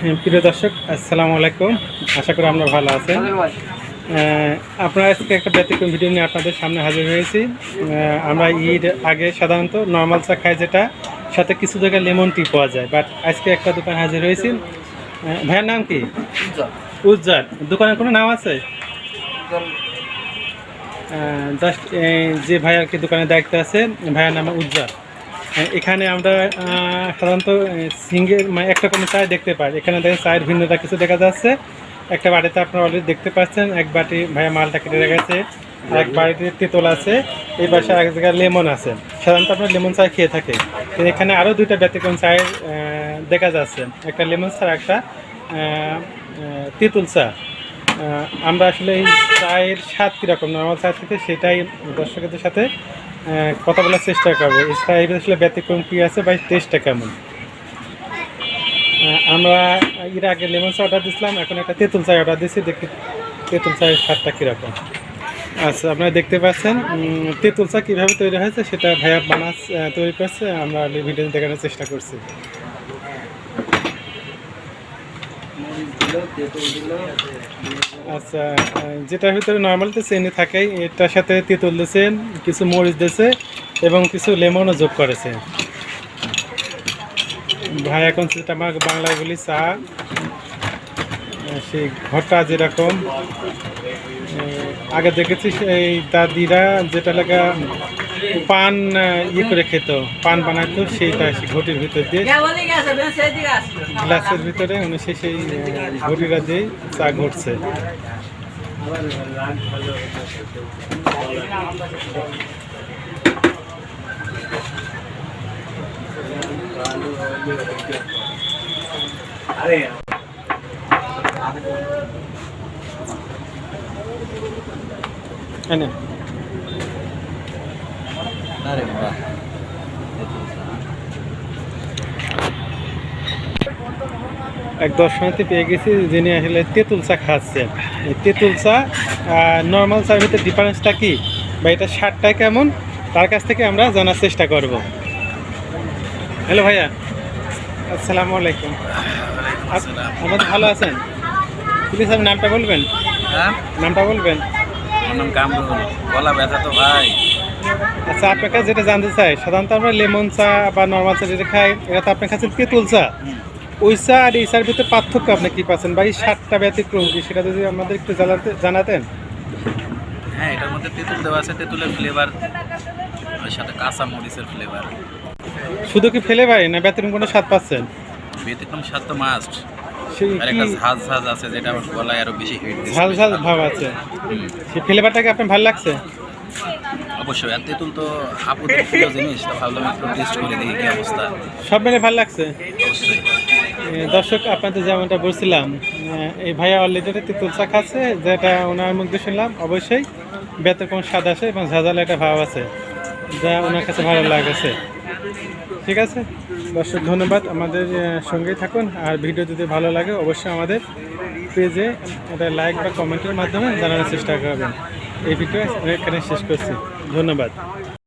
প্রিয় দর্শক, আসসালামু আলাইকুম। আশা করি আমরা ভালো আছেন। আপনারা আজকে একটা ব্যতিক্রম ভিডিও নিয়ে আপনাদের সামনে হাজির হয়েছি। আমরা ঈদ আগে সাধারণত নর্মাল চা খাই, যেটা সাথে কিছু জায়গায় লেমন টি পাওয়া যায়, বাট আজকে একটা দোকান হাজির হয়েছি। ভাইয়ের নাম কি? উজ্জ্বল। দোকানের কোনো নাম আছে? জাস্ট যে ভাই আর কি দোকানের দায়িত্বে আছে, ভাইয়ের নাম উজ্জ্বল। এখানে আমরা সাধারণত সিঙ্গেল মানে একটা কোনো চায় দেখতে পাই। এখানে দেখেন চায়ের ভিন্নতা কিছু দেখা যাচ্ছে। একটা বাটিতে আপনারা অলরেডি দেখতে পাচ্ছেন, এক বাটি ভাইয়া মালটা কেটে রেখেছে, আর এক বাটিতে তেঁতুল আছে, এই পাশে এক জায়গায় লেমন আছে। সাধারণত আপনার লেমন চা খেয়ে থাকে, কিন্তু এখানে আরও দুইটা ব্যতিক্রম চায়ের দেখা যাচ্ছে, একটা লেমন চা, একটা তেঁতুল চা। আমরা আসলে এই চায়ের স্বাদ কীরকম নর্মাল চা থেকে, সেটাই দর্শকদের সাথে কথা বলার চেষ্টা করবো। এই চায়ের আসলে ব্যতিক্রম কী আছে বা টেস্টটা কেমন। আমরা এর আগে লেমন চা অর্ডার দিয়েছিলাম, এখন একটা তেঁতুল চা অর্ডার দিয়েছি, দেখি তেঁতুল চায়ের স্বাদটা কীরকম। আচ্ছা, আপনারা দেখতে পাচ্ছেন তেঁতুল চা কীভাবে তৈরি হয়েছে, সেটা ভাইয়া তৈরি করছে, আমরা ভিডিও দেখানোর চেষ্টা করছি। আচ্ছা, যেটার ভিতরে নর্মাল তো চিনি থাকেই, এটার সাথে তেঁতুল দিয়েছে, কিছু মরিচ দিয়েছে এবং কিছু লেমনও যোগ করেছে। ভাই এখন সেটা আমার বাংলায় বলি চা, সেই ঘরটা যেরকম আগে দেখেছি, সেই দাদিরা যেটা লাগা পান করে খেত, পান বানাইতো, সেইটা সেই ঘটির ভিতর দিয়ে গ্লাসের ভিতরে উনি সেই ঘটিটা দিয়ে চা ঘটছে। এক দর্শনার্থী পেয়ে গেছি, যিনি আসলে তেঁতুল চা খাচ্ছেন। এই তেঁতুল চা নর্মাল চার ভিতরে ডিফারেন্সটা কি বা এটা স্বাদটা কেমন, তার কাছ থেকে আমরা জানার চেষ্টা করব। হ্যালো ভাইয়া, আসসালামু আলাইকুম। আপনারা ভালো আছেন? প্লিজ আপনি নামটা বলবেন। নামটা বলবেন। নাম কামরুল। গলা ব্যথা তো ভাই। আচ্ছা, আপনার কাছে যেটা জানতে চাই, সাধারণত আমরা লেমন চা বা নর্মাল চা যেটা খাই, এটা তো আপনার কাছে তেঁতুল চা। ওই চা আর এই চার ভিতরে পার্থক্য আপনি কী পাচ্ছেন বা এই স্বাদটা ব্যতিক্রম কি, সেটা যদি আমাদের একটু জানাতেন। হ্যাঁ, এটার মধ্যে তেঁতুল দেওয়া আছে, তেঁতুলের ফ্লেভার, ওর সাথে কাঁচা মরিচের ফ্লেভার। শুধু কি ফ্লেভার না ব্যতিক্রম কোনো স্বাদ পাচ্ছেন? ব্যতিক্রম স্বাদ তো মাস্ট। সেই আর একটা ঝাঁজ ঝাঁজ আছে, যেটা আমার গলায় আরো বেশি হিট দিচ্ছে। ঝাল ঝাল ভাব আছে, সেই ফ্লেভারটাকে আপনার ভালো লাগছে? অবশ্যই। আর তেঁতুল তো আপুদের প্রিয় জিনিস, তো ভাবলাম একটু টেস্ট করে দেখি কী অবস্থা। সব মিলে ভালো লাগছে। অবশ্যই। দর্শক, আপনাদের যেমনটা বলছিলাম, এই ভাইয়া অলরেডি তেঁতুল চা খাচ্ছে, যেটা ওনার মুখে শুনলাম অবশ্যই ব্যতিক্রম স্বাদ আছে এবং ঝাঁঝালো একটা ভাব আছে, যা ওনার কাছে ভালো লাগছে। ঠিক আছে দর্শক, ধন্যবাদ। আমাদের সঙ্গেই থাকুন, আর ভিডিও যদি ভালো লাগে অবশ্যই আমাদের পেজে এটা লাইক বা কমেন্টের মাধ্যমে জানানোর চেষ্টা করবেন। এই ভিডিও এখানে শেষ করছি। ধন্যবাদ।